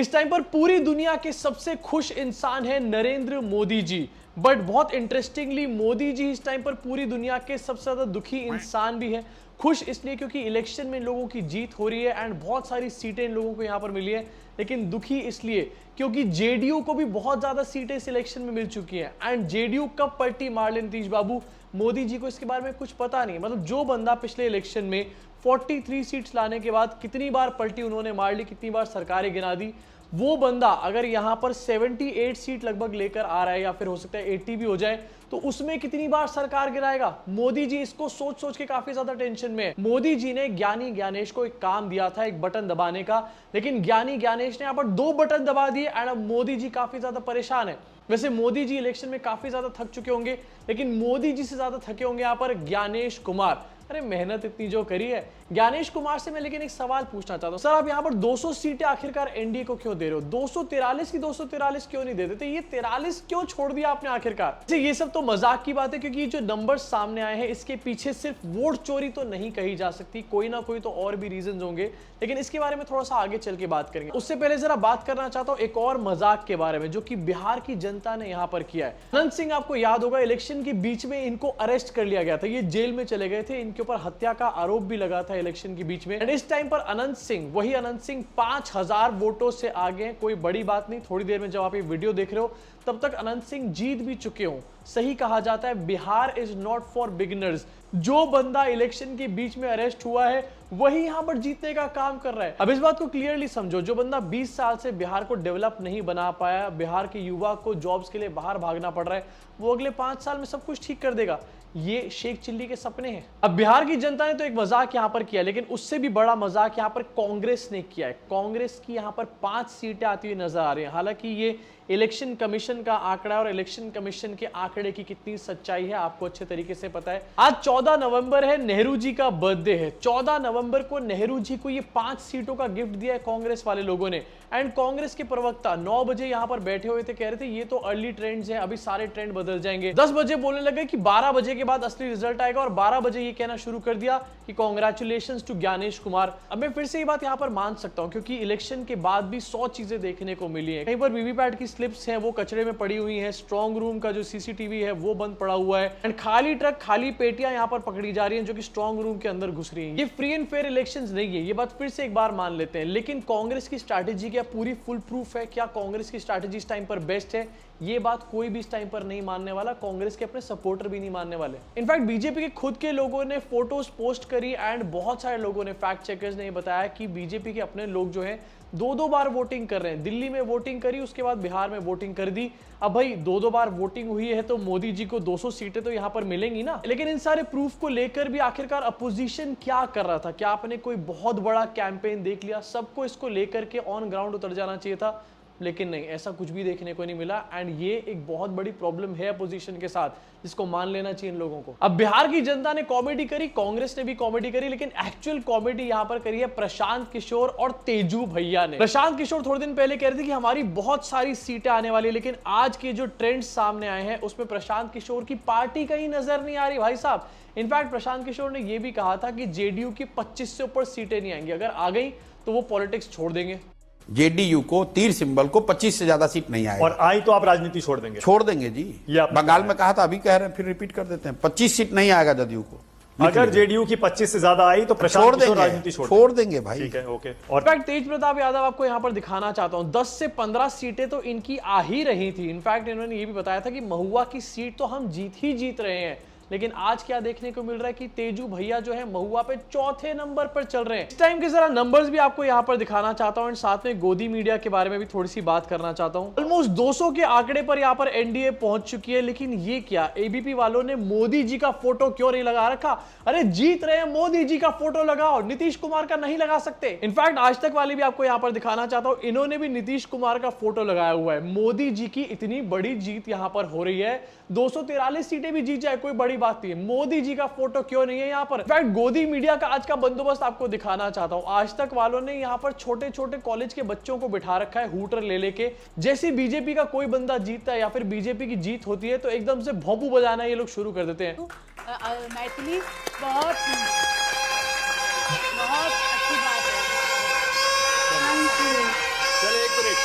इस टाइम पर पूरी दुनिया के सबसे खुश इंसान है नरेंद्र मोदी जी। बट बहुत इंटरेस्टिंगली मोदी जी इस टाइम पर पूरी दुनिया के सबसे ज्यादा दुखी इंसान भी है। खुश इसलिए क्योंकि इलेक्शन में लोगों की जीत हो रही है एंड बहुत सारी सीटें इन लोगों को यहां पर मिली है, लेकिन दुखी इसलिए क्योंकि जेडीयू को भी बहुत ज्यादा सीटें इस इलेक्शन में मिल चुकी हैं एंड जेडीयू कब पलटी मार ले नीतीश बाबू, मोदी जी को इसके बारे में कुछ पता नहीं। मतलब जो बंदा पिछले इलेक्शन में 43 सीट्स लाने के बाद कितनी बार पलटी उन्होंने मार ली, कितनी बार सरकारें गिरा दी, वो बंदा अगर यहां पर 78 सीट लगभग लेकर आ रहा है या फिर हो सकता है 80 भी हो जाए, तो उसमें कितनी बार सरकार गिराएगा। मोदी जी इसको सोच सोच के काफी ज्यादा टेंशन में है। मोदी जी ने ज्ञानी ज्ञानेश को एक काम दिया था, एक बटन दबाने का, लेकिन ज्ञानी ज्ञानेश ने यहां पर 2 बटन दबा दिए एंड अब मोदी जी काफी ज्यादा परेशान है। वैसे मोदी जी इलेक्शन में काफी ज्यादा थक चुके होंगे, लेकिन मोदी जी से ज्यादा थके होंगे यहां पर ज्ञानेश कुमार। अरे मेहनत इतनी जो करी है ज्ञानेश कुमार से मैं लेकिन एक सवाल पूछना चाहता हूं, सर आप यहां पर 200 सीटें आखिरकार एनडीए को क्यों दे रहे हो? 243 की 243 क्यों नहीं दे देते? ये 43 क्यों छोड़ दिया आपने आखिरकार? ये सब तो मजाक की बात है, क्योंकि ये जो नंबर्स सामने आए हैं इसके पीछे सिर्फ वोट चोरी तो नहीं कही जा सकती, कोई ना कोई तो और भी रीजन होंगे, लेकिन इसके बारे में थोड़ा सा आगे चल के बात करेंगे। उससे पहले जरा बात करना चाहता हूं एक और मजाक के बारे में जो कि बिहार की जनता ने यहां पर किया है। अनंत सिंह, आपको याद होगा इलेक्शन के बीच में इनको अरेस्ट कर लिया गया था, ये जेल में चले गए थे, इनके ऊपर हत्या का आरोप भी लगा था इलेक्शन के बीच में। एंड इस टाइम पर अनंत सिंह, वही अनंत सिंह 5000 वोटों से आगे हैं। कोई बड़ी बात नहीं, थोड़ी देर में जब आप ये वीडियो देख रहे हो तब तक अनंत सिंह जीत भी चुके हों। सही कहा जाता है Bihar is not for beginners. जो बंदा इलेक्शन के बीच में अरेस्ट हुआ है वही यहां पर जीतने का काम कर रहा है। अब इस बात को क्लियरली समझो, जो बंदा 20 साल से बिहार को डेवलप नहीं बना पाया, बिहार के युवा को जॉब्स के लिए बाहर भागना पड़ रहा है, वो अगले 5 साल में सब कुछ ठीक कर देगा। ये शेख चिल्ली के सपने हैं। अब बिहार की जनता ने तो एक मजाक यहां पर किया, लेकिन उससे भी बड़ा मजाक यहां पर कांग्रेस ने किया है। कांग्रेस की यहां पर 5 सीटें आती हुई नजर आ रही हैं। हालांकि ये इलेक्शन कमीशन का आंकड़ा है और इलेक्शन कमीशन के आंकड़े की कितनी सच्चाई है आपको अच्छे तरीके से पता है। आज 14 नवंबर है, नेहरू जी का बर्थडे है। 14 नवंबर को नेहरू जी को ये 5 सीटों का गिफ्ट दिया है कांग्रेस वाले लोगों ने। एंड कांग्रेस के प्रवक्ता 9 बजे यहां पर बैठे हुए थे, कह रहे थे ये तो अर्ली ट्रेंड्स हैं, अभी सारे ट्रेंड बदल जाएंगे। 10 बजे बोलने लगे कि 12 बजे के बाद असली रिजल्ट आएगा, और 12 बजे ये कहना शुरू कर दिया कि कांग्रेचुलेशंस टू ज्ञानेश कुमार। अब मैं फिर से ये बात यहां पर मान सकता हूं, क्योंकि इलेक्शन के बाद भी 100 चीजें देखने को मिली है। कहीं पर वीवीपैट की स्लिप्स हैं वो कचरे में पड़ी हुई हैं, स्ट्रॉन्ग रूम का जो सीसीटीवी है वो बंद पड़ा हुआ है, एंड खाली ट्रक खाली पेटियां यहां पर पकड़ी जा रही हैं जो कि स्ट्रॉन्ग रूम के अंदर घुस रही हैं। ये फ्री एंड फेयर इलेक्शंस नहीं है, ये बात फिर से एक बार मान लेते हैं। लेकिन कांग्रेस की स्ट्रैटेजी क्या पूरी फुल प्रूफ है? क्या कांग्रेस की स्ट्रैटेजी इस टाइम पर बेस्ट है? ये बात कोई भी इस टाइम पर नहीं मानने वाला, कांग्रेस के अपने सपोर्टर भी नहीं मानने वाले। इनफैक्ट बीजेपी के खुद के लोगों ने फोटोज पोस्ट करी एंड बहुत सारे लोगों ने, फैक्ट चेकर्स ने बताया कि बीजेपी के अपने लोग जो हैं 2-2 बार वोटिंग कर रहे हैं। दिल्ली में वोटिंग करी, उसके बाद बिहार में वोटिंग कर दी। अब भाई 2-2 बार वोटिंग हुई है तो मोदी जी को 200 सीटें तो यहां पर मिलेंगी ना। लेकिन इन सारे प्रूफ को लेकर भी आखिरकार अपोजिशन क्या कर रहा था? क्या आपने कोई बहुत बड़ा कैंपेन देख लिया? सबको इसको लेकर के ऑन ग्राउंड उतर जाना चाहिए था, लेकिन नहीं, ऐसा कुछ भी देखने को नहीं मिला। एंड ये एक बहुत बड़ी प्रॉब्लम है अपोजिशन के साथ, जिसको मान लेना चाहिए इन लोगों को। अब बिहार की जनता ने कॉमेडी करी, कांग्रेस ने भी कॉमेडी करी, लेकिन एक्चुअल कॉमेडी यहां पर करी है प्रशांत किशोर और तेजू भैया ने। प्रशांत किशोर थोड़े दिन पहले कह रहे थे कि हमारी बहुत सारी सीटें आने वाली है, लेकिन आज के जो ट्रेंड सामने आए हैं उसमें प्रशांत किशोर की पार्टी कहीं नजर नहीं आ रही भाई साहब। इनफैक्ट प्रशांत किशोर ने यह भी कहा था कि जेडीयू की 25 से ऊपर सीटें नहीं आएंगी, अगर आ गई तो वो पॉलिटिक्स छोड़ देंगे। जेडीयू को, तीर सिंबल को 25 से ज्यादा सीट नहीं आएगी, और आई तो आप राजनीति छोड़ देंगे? छोड़ देंगे जी। बंगाल में कहा था, अभी कह रहे हैं, फिर रिपीट कर देते हैं, 25 सीट नहीं आएगा जदयू को। अगर जेडीयू की 25 से ज्यादा आई तो प्रशांत किशोर राजनीति छोड़ देंगे भाई। ठीक है, ओके। और इनफैक्ट तेज प्रताप यादव आपको यहां पर दिखाना चाहता हूं, 10 से 15 सीटें तो इनकी आ ही रही थी। इनफैक्ट इन्होंने ये भी बताया था कि महुआ की सीट तो हम जीत ही जीत रहे हैं। लेकिन आज क्या देखने को मिल रहा है कि तेजू भैया जो है महुआ पे 4थे नंबर पर चल रहे हैं। इस टाइम के जरा नंबर्स भी आपको यहां पर दिखाना चाहता हूं, और साथ में गोदी मीडिया के बारे में भी थोड़ी सी बात करना चाहता हूं। ऑलमोस्ट 200 के आंकड़े पर यहां पर एनडीए पहुंच चुकी है, लेकिन ये क्या, एबीपी वालों ने मोदी जी का फोटो क्यों नहीं लगा रखा? अरे जीत रहे हैं, मोदी जी का फोटो लगाओ, नीतीश कुमार का नहीं लगा सकते? इनफैक्ट आज तक वाले भी आपको यहां पर दिखाना चाहता हूं, इन्होंने भी नीतीश कुमार का फोटो लगाया हुआ है। मोदी जी की इतनी बड़ी जीत यहां पर हो रही है, 243 सीटें भी जीत जाए कोई बड़ी बात नहीं है, मोदी जी का फोटो क्यों नहीं है यहां पर? इनफैक्ट गोदी मीडिया का आज का बंदोबस्त आपको दिखाना चाहता हूं। आज तक वालों ने यहां पर छोटे छोटे कॉलेज के बच्चों को बिठा रखा है हूटर ले लेके। जैसे बीजेपी का कोई बंदा जीतता है या फिर बीजेपी की जीत होती है तो एकदम से भोंपू बजाना ये लोग शुरू कर देते हैं। मैथिली बहुत अच्छी बात है। चलिए एक मिनट,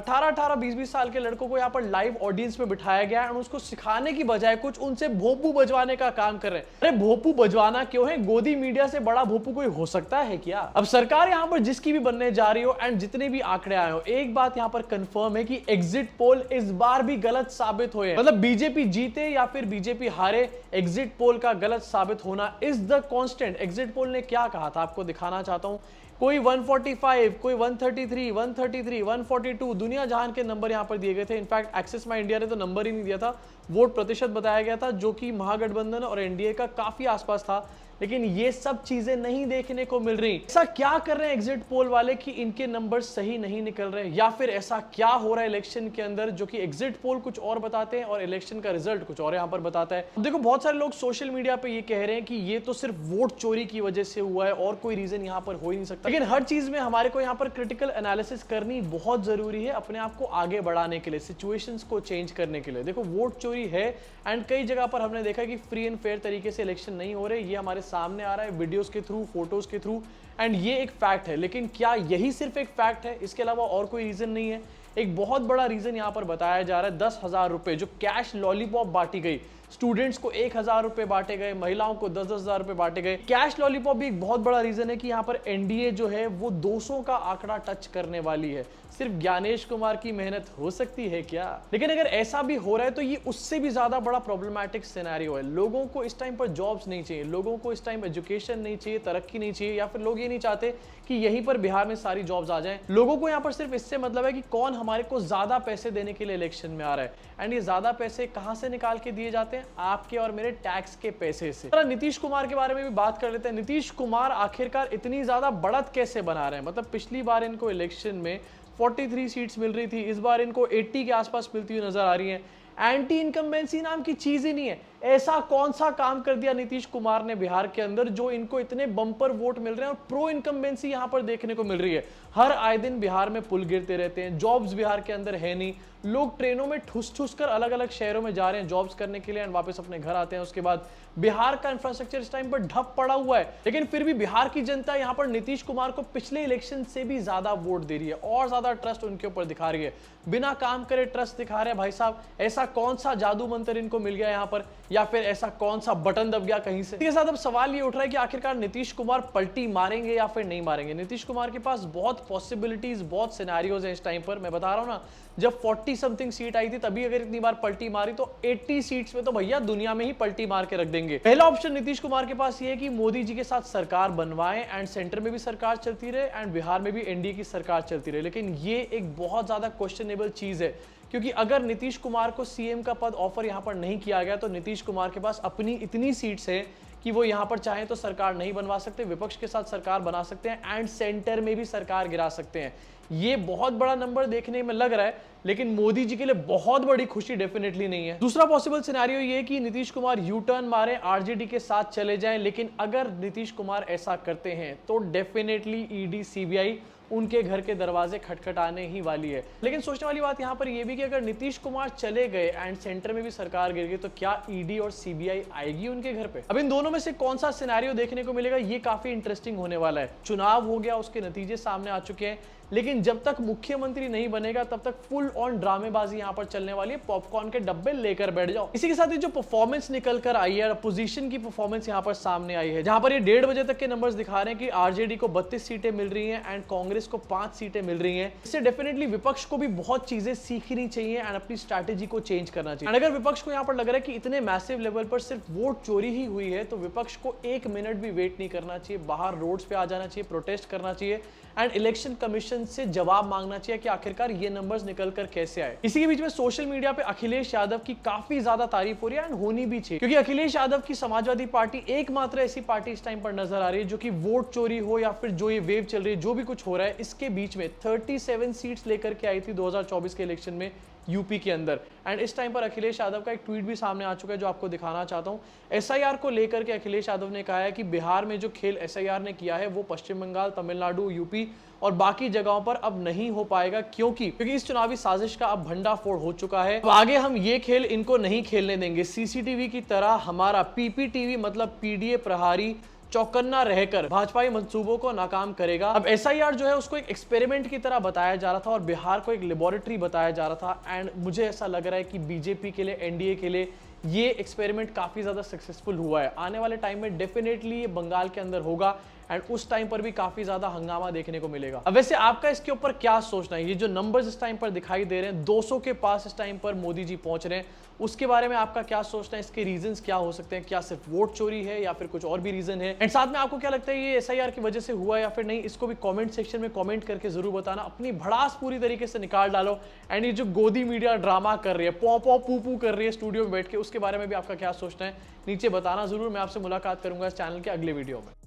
18-18, 20-20 साल के लड़कों को यहाँ पर लाइव ऑडियंस में बिठाया गया और उसको सिखाने की बजाय कुछ उनसे भोपू बजवाने का काम कर रहे हैं। अरे भोपू बजवाना क्यों है? गोदी मीडिया से बड़ा भोपू कोई हो सकता है क्या? अब सरकार यहाँ पर जिसकी भी बनने जा रही हो एंड जितने भी आंकड़े आए हो, एक बात यहाँ पर कंफर्म है कि एग्जिट पोल इस बार भी गलत साबित हुए। मतलब बीजेपी जीते या फिर बीजेपी हारे, एग्जिट पोल का गलत साबित होना is the constant. Exit poll ने क्या कहा था आपको दिखाना चाहता हूं। कोई 145, कोई 133, 133, 142 दुनिया जहान के नंबर यहां पर दिए गए थे। इनफैक्ट एक्सिस माई इंडिया ने तो नंबर ही नहीं दिया था, वोट प्रतिशत बताया गया था जो कि महागठबंधन और एनडीए का काफी आसपास था। लेकिन ये सब चीजें नहीं देखने को मिल रही। ऐसा क्या कर रहे हैं एग्जिट पोल वाले कि इनके नंबर सही नहीं निकल रहे, या फिर ऐसा क्या हो रहा है इलेक्शन के अंदर जो कि एग्जिट पोल कुछ और बताते हैं और इलेक्शन का रिजल्ट कुछ और यहां पर बताता है। अब देखो, बहुत सारे लोग सोशल मीडिया पे ये कह रहे हैं कि ये तो सिर्फ वोट चोरी की वजह से हुआ है और कोई रीजन यहां पर हो ही नहीं सकता। लेकिन हर चीज में हमारे को यहां पर क्रिटिकल एनालिसिस करनी बहुत जरूरी है अपने आप को आगे बढ़ाने के लिए, सिचुएशंस को चेंज करने के लिए। देखो, वोट चोरी है एंड कई जगह पर हमने देखा कि फ्री एंड फेयर तरीके से इलेक्शन नहीं हो रहे। ये हमारे सामने आ रहा है वीडियोस के थ्रू, फोटोज के थ्रू, एंड ये एक फैक्ट है। लेकिन क्या यही सिर्फ एक फैक्ट है? इसके अलावा और कोई रीजन नहीं है। एक बहुत बड़ा रीजन यहां पर बताया जा रहा है 10,000 रुपए जो कैश लॉलीपॉप बांटी गई। स्टूडेंट्स को 1,000 रुपए बांटे गए, महिलाओं को 10,000 रुपए बांटे गए। कैश लॉलीपॉप भी एक बहुत बड़ा रीजन है कि यहां पर एनडीए जो है वो 200 का आंकड़ा टच करने वाली है। सिर्फ ज्ञानेश कुमार की मेहनत हो सकती है क्या? लेकिन अगर ऐसा भी हो रहा है तो ये उससे भी ज्यादा बड़ा प्रॉब्लमैटिक सिनेरियो है। लोगों को इस टाइम पर जॉब्स नहीं चाहिए, लोगों को इस टाइम एजुकेशन नहीं चाहिए, तरक्की नहीं चाहिए, या फिर लोग ये नहीं चाहते कि यहीं पर बिहार में सारी जॉब्स आ जाएं। लोगों को यहाँ पर सिर्फ इससे मतलब है कि कौन हमारे को ज्यादा पैसे देने के लिए इलेक्शन में आ रहा है। एंड ये ज्यादा पैसे कहां से निकाल के दिए जाते हैं? आपके और मेरे टैक्स के पैसे से। नीतीश कुमार के बारे में भी बात कर लेते हैं। नीतीश कुमार आखिरकार इतनी ज्यादा बढ़त कैसे बना रहे हैं? मतलब पिछली बार इनको इलेक्शन में 43 सीट्स मिल रही थी, इस बार इनको 80 के आसपास मिलती हुई नजर आ रही हैं। एंटी इनकम्बेंसी नाम की चीज ही नहीं है। ऐसा कौन सा काम कर दिया नीतीश कुमार ने बिहार के अंदर जो इनको इतने बम्पर वोट मिल रहे हैं और प्रो इनकम्बेंसी यहां पर देखने को मिल रही है? हर आए दिन बिहार में पुल गिरते रहते हैं, जॉब्स बिहार के अंदर है नहीं, लोग ट्रेनों में ठुस ठुस कर अलग अलग शहरों में जा रहे हैं जॉब्स करने के लिए एंड वापस अपने घर आते हैं। उसके बाद बिहार का इंफ्रास्ट्रक्चर इस टाइम पर ठप पड़ा हुआ है। लेकिन फिर भी बिहार की जनता यहां पर नीतीश कुमार को पिछले इलेक्शन से भी ज्यादा वोट दे रही है और ज्यादा ट्रस्ट उनके ऊपर दिखा रही है। बिना काम करे ट्रस्ट दिखा रहे हैं भाई साहब। ऐसा कौन सा जादू मंत्र इनको मिल गया यहां पर, या फिर ऐसा कौन सा बटन दब गया कहीं से? इसके साथ अब सवाल ये उठ रहा है कि आखिरकार नीतीश कुमार पलटी मारेंगे या फिर नहीं मारेंगे। नीतीश कुमार के पास बहुत पॉसिबिलिटीज, बहुत सिनेरियोज हैं इस टाइम पर। मैं बता रहा हूं ना, जब 40 समथिंग सीट आई थी तभी अगर इतनी बार पलटी मारी तो 80 सीट्स में तो भैया दुनिया में ही पलटी मार के रख देंगे। पहला ऑप्शन नीतीश कुमार के पास ये है कि मोदी जी के साथ सरकार बनवाएं एंड सेंटर में भी सरकार चलती रहे एंड बिहार में भी एनडीए की सरकार चलती रहे। लेकिन ये एक बहुत ज्यादा क्वेश्चनेबल चीज है, क्योंकि अगर नीतीश कुमार को सीएम का पद ऑफर यहां पर नहीं किया गया तो नीतीश कुमार के पास अपनी इतनी सीट्स है कि वो यहां पर चाहें तो सरकार नहीं बनवा सकते, विपक्ष के साथ सरकार बना सकते हैं एंड सेंटर में भी सरकार गिरा सकते हैं। ये बहुत बड़ा नंबर देखने में लग रहा है, लेकिन मोदी जी के लिए बहुत बड़ी खुशी डेफिनेटली नहीं है। दूसरा पॉसिबल सिनेरियो ये कि नीतीश कुमार यू टर्न मारे, आरजेडी के साथ चले जाएं। लेकिन अगर नीतीश कुमार ऐसा करते हैं तो डेफिनेटली ईडी, सीबीआई उनके घर के दरवाजे खटखटाने ही वाली है। लेकिन सोचने वाली बात यहां पर यह भी कि अगर नीतीश कुमार चले गए एंड सेंटर में भी सरकार गिर गई तो क्या ईडी और सीबीआई आएगी उनके घर पे? अब इन दोनों में से कौन सा सिनेरियो देखने को मिलेगा, ये काफी इंटरेस्टिंग होने वाला है। चुनाव हो गया, उसके नतीजे सामने आ चुके हैं, लेकिन जब तक मुख्यमंत्री नहीं बनेगा तब तक फुल ऑन ड्रामेबाजी यहां पर चलने वाली है। पॉपकॉर्न के डब्बे लेकर बैठ जाओ। इसी के साथ ही जो परफॉर्मेंस निकल कर आई है, अपोजिशन की परफॉर्मेंस यहां पर सामने आई है, जहां पर ये 1:30 बजे तक के नंबर्स दिखा रहे हैं कि आरजेडी को 32 सीटें मिल रही हैं एंड कांग्रेस को 5 सीटें मिल रही हैं। इससे डेफिनेटली विपक्ष को भी बहुत चीजें सीखनी चाहिए एंड अपनी स्ट्रैटेजी को चेंज करना चाहिए। अगर विपक्ष को यहां पर लग रहा है कि इतने मैसिव लेवल पर सिर्फ वोट चोरी ही हुई है तो विपक्ष को 1 मिनट भी वेट नहीं करना चाहिए, बाहर रोड्स पे आ जाना चाहिए, प्रोटेस्ट करना चाहिए एंड इलेक्शन कमीशन से जवाब मांगना चाहिए कि आखिरकार ये नंबर्स निकल कर कैसे आए। इसी के बीच में सोशल मीडिया पे अखिलेश यादव की काफी ज्यादा तारीफ हो रही है एंड होनी भी चाहिए, क्योंकि अखिलेश यादव की समाजवादी पार्टी एकमात्र ऐसी पार्टी इस टाइम पर नजर आ रही है जो कि वोट चोरी हो या फिर जो ये वेव चल रही है, जो भी कुछ हो रहा है, इसके बीच में 37 सीट्स लेकर के आई थी 2024 के इलेक्शन में यूपी के अंदर। एंड इस टाइम पर अखिलेश यादव का एक ट्वीट भी सामने आ चुका है जो आपको दिखाना चाहता हूं। एसआईआर को लेकर के अखिलेश यादव ने कहा है कि बिहार में जो खेल एसआईआर ने किया है वो पश्चिम बंगाल, तमिलनाडु, यूपी और बाकी जगहों पर अब नहीं हो पाएगा, क्योंकि इस चुनावी साजिश का अब भंडाफोड़ हो चुका है। अब आगे हम ये खेल इनको नहीं खेलने देंगे। सीसीटीवी की तरह हमारा पीपीटीवी मतलब पीडीए प्रहारी चौकन्ना रहकर भाजपाई मंसूबों को नाकाम करेगा। अब एसआईआर जो है उसको एक एक्सपेरिमेंट की तरह बताया जा रहा था और बिहार को एक लेबोरेटरी बताया जा रहा था। एंड मुझे ऐसा लग रहा है कि बीजेपी के लिए, एनडीए के लिए ये एक्सपेरिमेंट काफी ज्यादा सक्सेसफुल हुआ है। आने वाले टाइम में डेफिनेटली ये बंगाल के अंदर होगा एंड उस टाइम पर भी काफी ज्यादा हंगामा देखने को मिलेगा। अब वैसे आपका इसके ऊपर क्या सोचना है? ये जो नंबर्स इस टाइम पर दिखाई दे रहे हैं, 200 के पास इस टाइम पर मोदी जी पहुंच रहे हैं, उसके बारे में आपका क्या सोचना है? इसके रीजंस क्या हो सकते हैं? क्या सिर्फ वोट चोरी है या फिर कुछ और भी रीजन है? एंड साथ में आपको क्या लगता है ये एसआईआर की वजह से हुआ या फिर नहीं? इसको भी कमेंट सेक्शन में कमेंट करके जरूर बताना। अपनी भड़ास पूरी तरीके से निकाल डालो। एंड ये जो गोदी मीडिया ड्रामा कर रही है, पौ पौ पू पू कर रही है स्टूडियो में बैठ के, उसके बारे में भी आपका क्या सोचना है नीचे बताना जरूर। मैं आपसे मुलाकात करूंगा इस चैनल के अगले वीडियो में।